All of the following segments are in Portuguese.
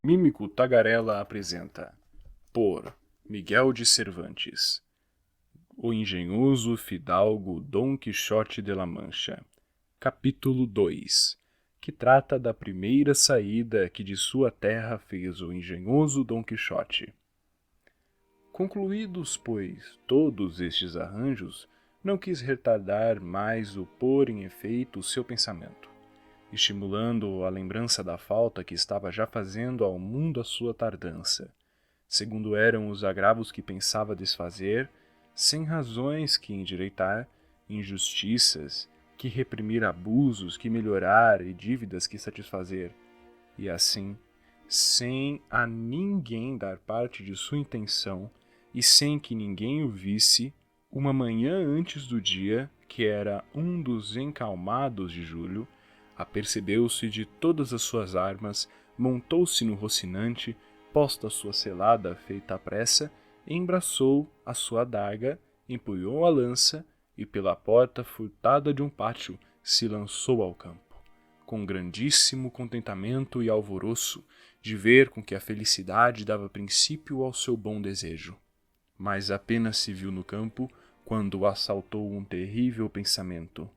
Mímico Tagarela apresenta, por Miguel de Cervantes, o engenhoso fidalgo Dom Quixote de la Mancha, capítulo 2, que trata da primeira saída que de sua terra fez o engenhoso Dom Quixote. Concluídos, pois, todos estes arranjos, não quis retardar mais o pôr em efeito o seu pensamento, estimulando a lembrança da falta que estava já fazendo ao mundo a sua tardança, segundo eram os agravos que pensava desfazer, sem razões que endireitar, injustiças que reprimir, abusos que melhorar e dívidas que satisfazer, e assim, sem a ninguém dar parte de sua intenção e sem que ninguém o visse, uma manhã antes do dia, que era um dos encalmados de julho, apercebeu-se de todas as suas armas, montou-se no Rocinante, posta a sua selada feita à pressa, embraçou a sua adaga, empunhou a lança e pela porta furtada de um pátio se lançou ao campo, com grandíssimo contentamento e alvoroço de ver com que a felicidade dava princípio ao seu bom desejo. Mas apenas se viu no campo quando o assaltou um terrível pensamento,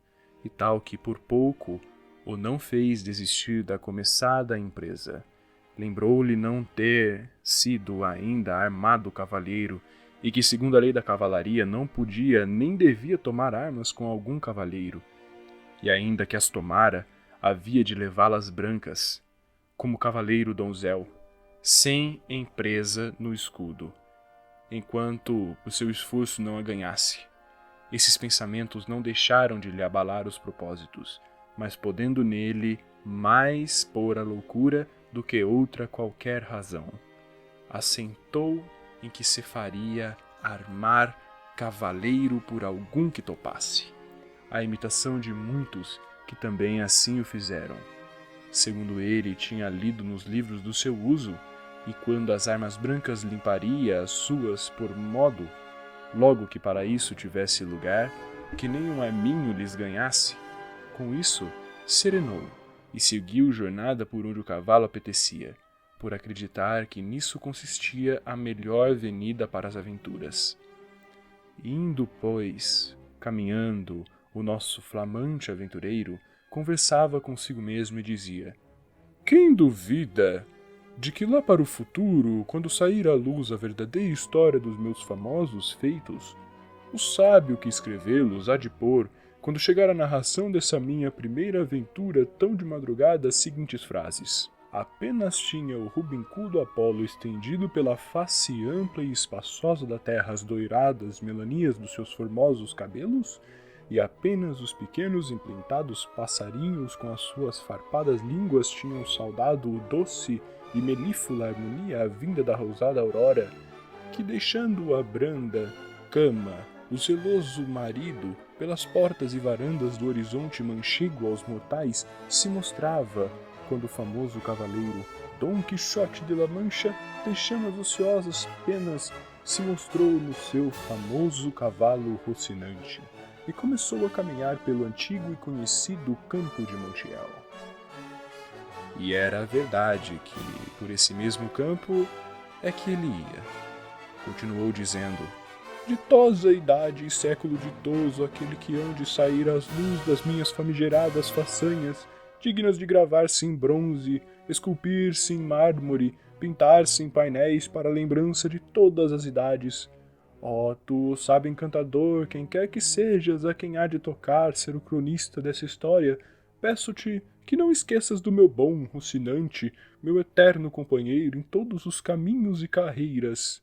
e tal que por pouco o não fez desistir da começada empresa. Lembrou-lhe não ter sido ainda armado cavalheiro, e que, segundo a lei da cavalaria, não podia nem devia tomar armas com algum cavalheiro, e ainda que as tomara, havia de levá-las brancas, como cavaleiro donzel, sem empresa no escudo, enquanto o seu esforço não a ganhasse. Esses pensamentos não deixaram de lhe abalar os propósitos, mas podendo nele mais pôr a loucura do que outra qualquer razão, assentou em que se faria armar cavaleiro por algum que topasse, a imitação de muitos que também assim o fizeram. Segundo ele tinha lido nos livros do seu uso, e quando as armas brancas limparia as suas por modo, logo que para isso tivesse lugar, que nem um arminho lhes ganhasse, com isso serenou e seguiu jornada por onde o cavalo apetecia, por acreditar que nisso consistia a melhor venida para as aventuras. Indo, pois, caminhando, o nosso flamante aventureiro conversava consigo mesmo e dizia: quem duvida de que lá para o futuro, quando sair à luz a verdadeira história dos meus famosos feitos, o sábio que escrevê-los há de pôr, quando chegar a narração dessa minha primeira aventura tão de madrugada, as seguintes frases: apenas tinha o rubincudo Apolo estendido pela face ampla e espaçosa da terra as doiradas melanias dos seus formosos cabelos, e apenas os pequenos emplintados passarinhos com as suas farpadas línguas tinham saudado o doce e melíflua harmonia vinda da rosada aurora, que deixando a branda cama, o zeloso marido, pelas portas e varandas do horizonte manchego aos mortais, se mostrava, quando o famoso cavaleiro Dom Quixote de la Mancha, deixando as ociosas penas, se mostrou no seu famoso cavalo Rocinante, e começou a caminhar pelo antigo e conhecido campo de Montiel. E era a verdade que, por esse mesmo campo, é que ele ia. Continuou dizendo: ditosa idade e século ditoso, aquele que hão de sair às luz das minhas famigeradas façanhas, dignas de gravar-se em bronze, esculpir-se em mármore, pintar-se em painéis para a lembrança de todas as idades. Ó, tu, sábio encantador, quem quer que sejas, a quem há de tocar ser o cronista dessa história, peço-te que não esqueças do meu bom Rocinante, meu eterno companheiro em todos os caminhos e carreiras.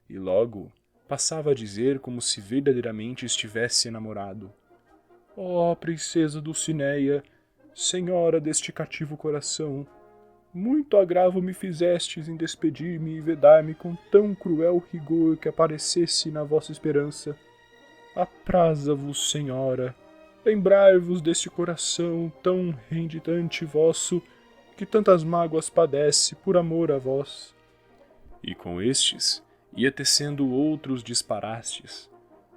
E logo passava a dizer como se verdadeiramente estivesse enamorado: ó, princesa Dulcineia, senhora deste cativo coração, muito agravo me fizestes em despedir-me e vedar-me com tão cruel rigor que aparecesse na vossa esperança. Apraza-vos, senhora, lembrai-vos deste coração tão renditante vosso, que tantas mágoas padece por amor a vós. E com estes ia tecendo outros disparastes,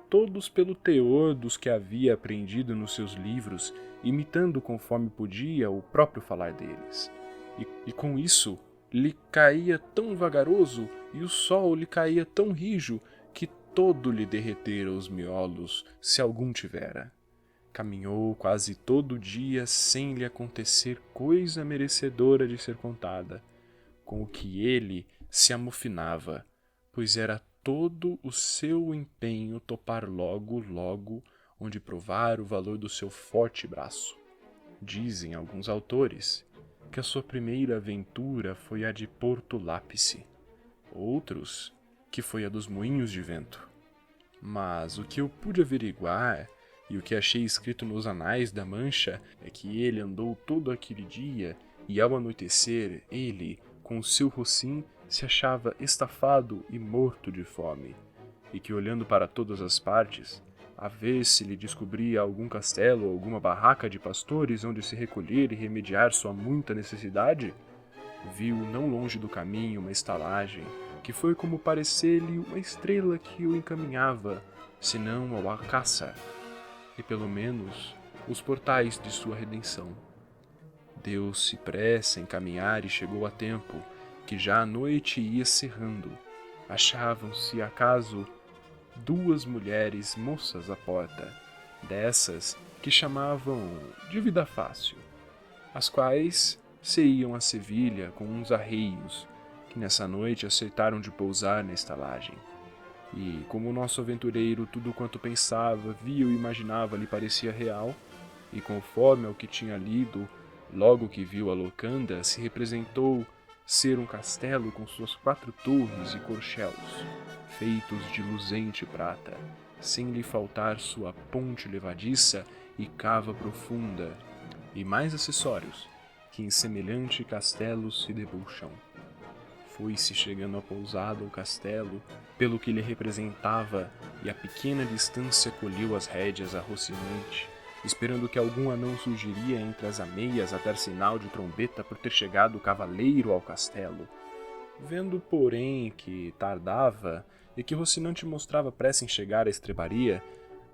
todos pelo teor dos que havia aprendido nos seus livros, imitando conforme podia o próprio falar deles. E com isso lhe caía tão vagaroso e o sol lhe caía tão rijo que todo lhe derretera os miolos, se algum tivera. Caminhou quase todo o dia sem lhe acontecer coisa merecedora de ser contada, com o que ele se amofinava, pois era todo o seu empenho topar logo, logo, onde provar o valor do seu forte braço. Dizem alguns autores que a sua primeira aventura foi a de Porto Lápice, outros que foi a dos moinhos de vento. Mas o que eu pude averiguar e o que achei escrito nos anais da Mancha é que ele andou todo aquele dia e ao anoitecer ele, com o seu rocim, se achava estafado e morto de fome, e que olhando para todas as partes, a ver se lhe descobria algum castelo ou alguma barraca de pastores onde se recolher e remediar sua muita necessidade, viu não longe do caminho uma estalagem, que foi como parecer-lhe uma estrela que o encaminhava, senão ao Alcáçar, e pelo menos os portais de sua redenção. Deu-se pressa em caminhar e chegou a tempo, que já a noite ia cerrando. Achavam-se acaso 2 mulheres moças à porta, dessas que chamavam de vida fácil, as quais se iam a Sevilha com uns arreios, que nessa noite aceitaram de pousar na estalagem. E, como o nosso aventureiro tudo quanto pensava, via ou imaginava lhe parecia real, e conforme ao que tinha lido, logo que viu a locanda, se representou ser um castelo com suas 4 torres e corchelos, feitos de luzente prata, sem lhe faltar sua ponte levadiça e cava profunda, e mais acessórios, que em semelhante castelo se deboucham. Foi-se chegando à pousada ou castelo, pelo que lhe representava, e a pequena distância colheu as rédeas a Rocinante, esperando que algum anão surgiria entre as ameias a dar sinal de trombeta por ter chegado o cavaleiro ao castelo. Vendo, porém, que tardava e que Rocinante mostrava pressa em chegar à estrebaria,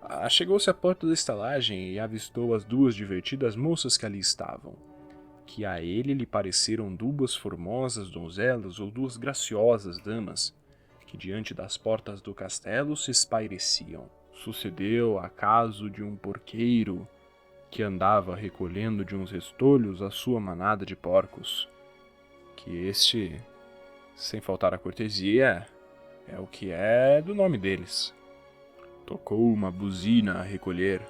achegou-se à porta da estalagem e avistou as 2 divertidas moças que ali estavam, que a ele lhe pareceram 2 formosas donzelas ou 2 graciosas damas, que diante das portas do castelo se espaireciam. Sucedeu acaso de um porqueiro que andava recolhendo de uns restolhos a sua manada de porcos, que este, sem faltar a cortesia, é o que é do nome deles. Tocou uma buzina a recolher.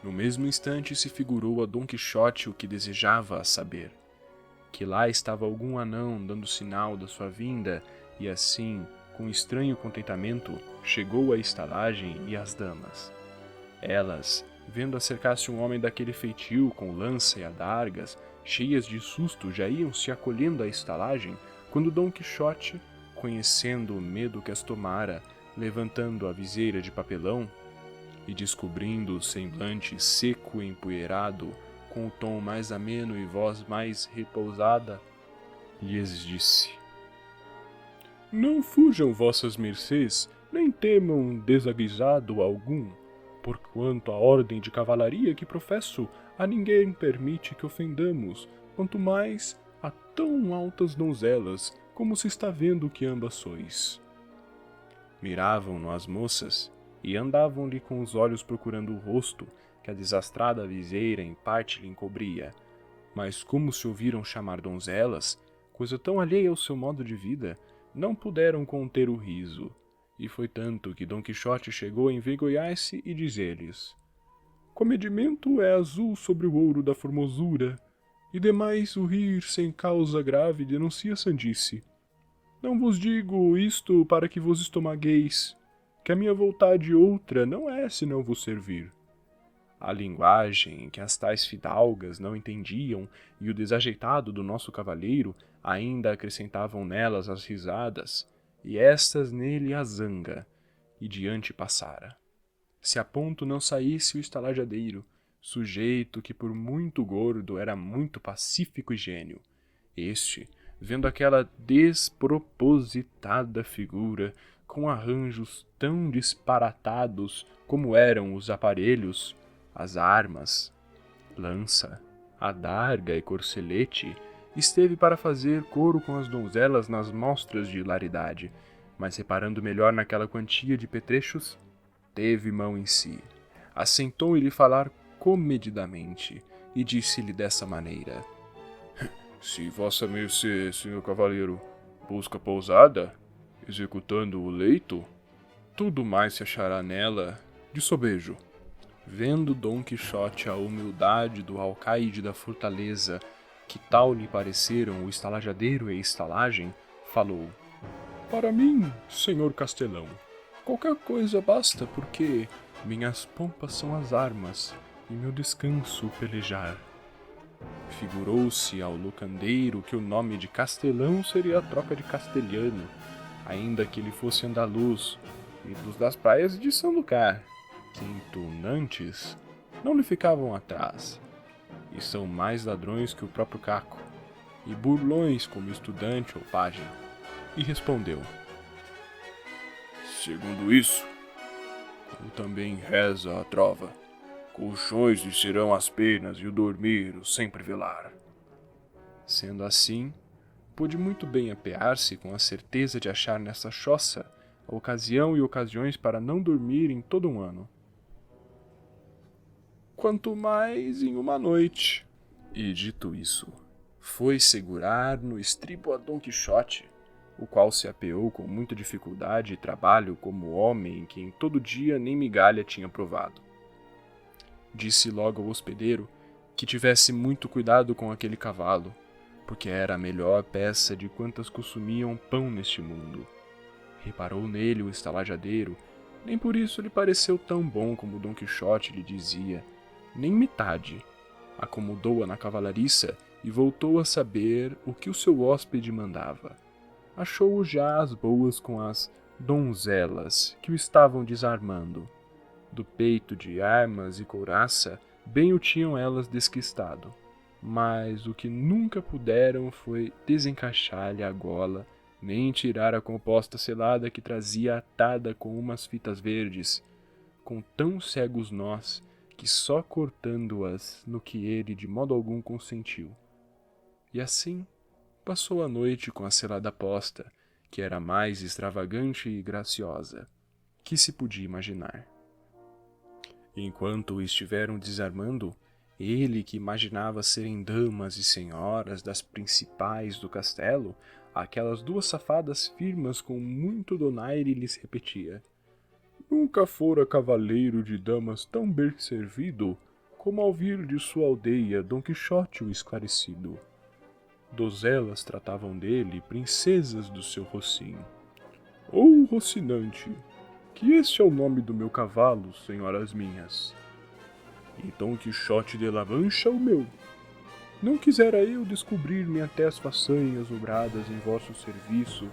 No mesmo instante se figurou a Dom Quixote o que desejava saber, que lá estava algum anão dando sinal da sua vinda, e assim, com estranho contentamento, chegou à estalagem e às damas. Elas, vendo acercar-se um homem daquele feitio, com lança e adargas, cheias de susto, já iam se acolhendo à estalagem, quando Dom Quixote, conhecendo o medo que as tomara, levantando a viseira de papelão, e descobrindo o semblante seco e empoeirado, com o tom mais ameno e voz mais repousada, lhes disse: Não fujam vossas mercês, nem temam desaguisado algum, porquanto a ordem de cavalaria que professo a ninguém permite que ofendamos, quanto mais a tão altas donzelas, como se está vendo que ambas sois. Miravam-no as moças, e andavam-lhe com os olhos procurando o rosto, que a desastrada viseira em parte lhe encobria, mas como se ouviram chamar donzelas, coisa tão alheia ao seu modo de vida, não puderam conter o riso, e foi tanto que Dom Quixote chegou a envergonhar-se e dizer-lhes: Comedimento é azul sobre o ouro da formosura, e demais o rir sem causa grave denuncia sandice. Não vos digo isto para que vos estomagueis, que a minha vontade outra não é senão vos servir. A linguagem que as tais fidalgas não entendiam e o desajeitado do nosso cavalheiro ainda acrescentavam nelas as risadas, e estas nele a zanga, e diante passara. Se a ponto não saísse o estalajadeiro, sujeito que por muito gordo era muito pacífico e gênio. Este, vendo aquela despropositada figura, com arranjos tão disparatados como eram os aparelhos, as armas, lança, adarga e corcelete, esteve para fazer coro com as donzelas nas mostras de hilaridade, mas reparando melhor naquela quantia de petrechos, teve mão em si. Assentou-lhe falar comedidamente, e disse-lhe dessa maneira: Se vossa mercê, senhor cavaleiro, busca pousada, executando o leito, tudo mais se achará nela de sobejo. Vendo Dom Quixote a humildade do alcaide da fortaleza, que tal lhe pareceram o estalajadeiro e a estalagem, falou: Para mim, senhor castelão, qualquer coisa basta, porque minhas pompas são as armas e meu descanso o pelejar. Figurou-se ao locandeiro que o nome de castelão seria a troca de castelhano, ainda que ele fosse andaluz, e dos das praias de São Lucar, que em tunantes não lhe ficavam atrás, e são mais ladrões que o próprio Caco, e burlões como estudante ou pajem. E respondeu: Segundo isso, como também reza a trova, colchões lhe serão as penas e o dormir o sempre velar. Sendo assim, pôde muito bem apear-se com a certeza de achar nessa choça a ocasião e ocasiões para não dormir em todo um ano. Quanto mais em uma noite. E dito isso, foi segurar no estribo a Dom Quixote, o qual se apeou com muita dificuldade e trabalho como homem que em todo dia nem migalha tinha provado. Disse logo ao hospedeiro que tivesse muito cuidado com aquele cavalo, porque era a melhor peça de quantas consumiam pão neste mundo. Reparou nele o estalajadeiro, nem por isso lhe pareceu tão bom como Dom Quixote lhe dizia, nem metade. Acomodou-a na cavalariça e voltou a saber o que o seu hóspede mandava. Achou-o já às boas com as donzelas que o estavam desarmando. Do peito de armas e couraça, bem o tinham elas desquistado, mas o que nunca puderam foi desencaixar-lhe a gola, nem tirar a composta selada que trazia atada com umas fitas verdes, com tão cegos nós, que só cortando-as no que ele de modo algum consentiu. E assim passou a noite com a selada posta, que era a mais extravagante e graciosa que se podia imaginar. Enquanto o estiveram desarmando, ele, que imaginava serem damas e senhoras das principais do castelo, aquelas duas safadas firmas com muito donaire lhes repetia: Nunca fora cavaleiro de damas tão bem servido, como ao vir de sua aldeia Dom Quixote o esclarecido. Donzelas tratavam dele princesas do seu rocinho. Ô Rocinante, que este é o nome do meu cavalo, senhoras minhas. E Dom Quixote de la Mancha o meu. Não quisera eu descobrir-me até as façanhas obradas em vosso serviço,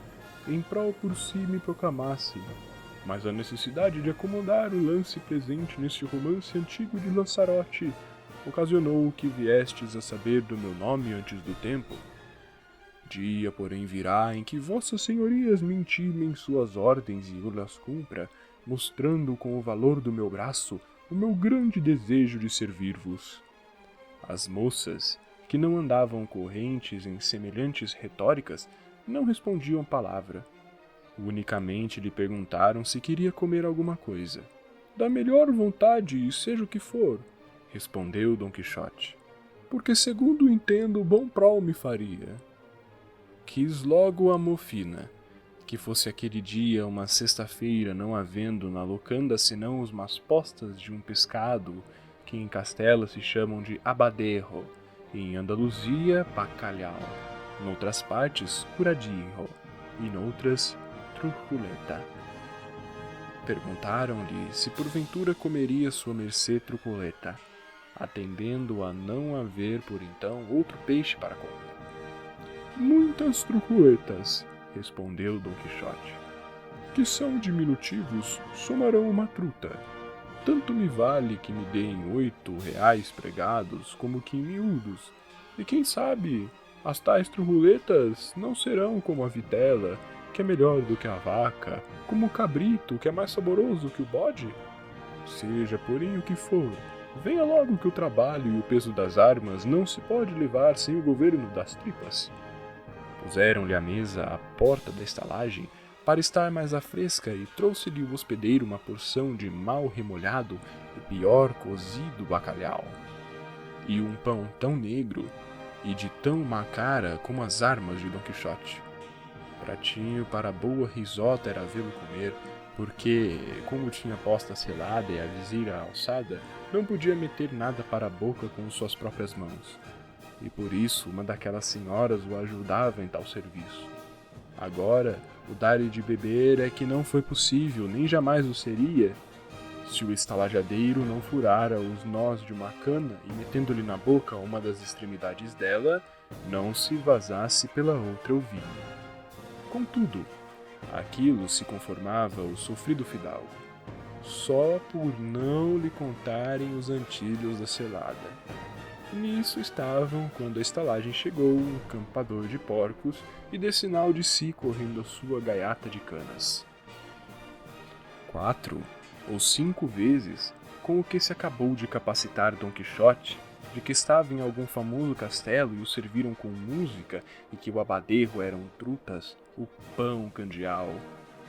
em prol por si me proclamasse, mas a necessidade de acomodar o lance presente neste romance antigo de Lançarote ocasionou que viestes a saber do meu nome antes do tempo. Dia, porém, virá em que vossas senhorias me intimem suas ordens e eu las cumpra, mostrando com o valor do meu braço o meu grande desejo de servir-vos. As moças, que não andavam correntes em semelhantes retóricas, não respondiam palavra. Unicamente lhe perguntaram se queria comer alguma coisa. Da melhor vontade, e seja o que for, respondeu Dom Quixote, porque segundo entendo, bom prol me faria. Quis logo a mofina, que fosse aquele dia uma sexta-feira, não havendo na locanda senão os maspostas de um pescado, que em Castela se chamam de abadejo, e em Andaluzia bacalhau, noutras partes curadijo, e noutras truculeta. Perguntaram-lhe se porventura comeria sua mercê truculeta, atendendo a não haver por então outro peixe para comer. Muitas truculetas, respondeu Dom Quixote, que são diminutivos, somarão uma truta. Tanto me vale que me deem 8 reais pregados, como que em miúdos, e quem sabe, as tais truculetas não serão como a vitela, que é melhor do que a vaca, como o cabrito, que é mais saboroso que o bode? Seja, porém, o que for, Venha logo que o trabalho e o peso das armas não se pode levar sem o governo das tripas. Puseram-lhe à mesa à porta da estalagem para estar mais à fresca e trouxe-lhe o hospedeiro uma porção de mal remolhado e pior cozido bacalhau. E um pão tão negro e de tão má cara como as armas de Dom Quixote. Pratinho para boa risota era vê-lo comer, porque, como tinha posta selada e a viseira alçada, não podia meter nada para a boca com suas próprias mãos. E por isso uma daquelas senhoras o ajudava em tal serviço. Agora, o dar-lhe de beber é que não foi possível, nem jamais o seria, se o estalajadeiro não furara os nós de uma cana e, metendo-lhe na boca uma das extremidades dela, não se vazasse pela outra o vinho. Contudo, aquilo se conformava o sofrido fidalgo, só por não lhe contarem os antilhos da selada. Nisso estavam quando a estalagem chegou um campador de porcos e dê sinal de si correndo a sua gaiata de canas. 4 ou 5 vezes, com o que se acabou de capacitar Dom Quixote, de que estava em algum famoso castelo e o serviram com música e que o abadejo eram trutas, o pão candeal,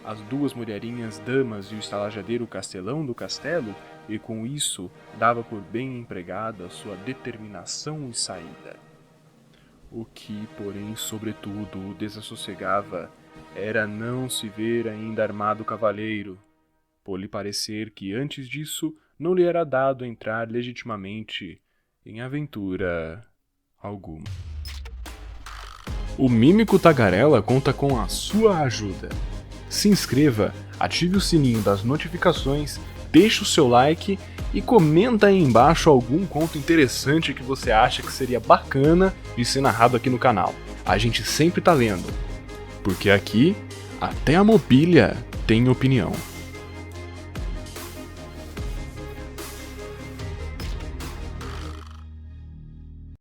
as 2 mulherinhas damas e o estalajadeiro castelão do castelo, e com isso dava por bem empregada sua determinação e saída. O que, porém, sobretudo o desassossegava era não se ver ainda armado cavalheiro, por lhe parecer que antes disso não lhe era dado entrar legitimamente em aventura alguma. O Mímico Tagarela conta com a sua ajuda. Se inscreva, ative o sininho das notificações, deixe o seu like e comenta aí embaixo algum conto interessante que você acha que seria bacana de ser narrado aqui no canal. A gente sempre tá lendo, porque aqui até a mobília tem opinião.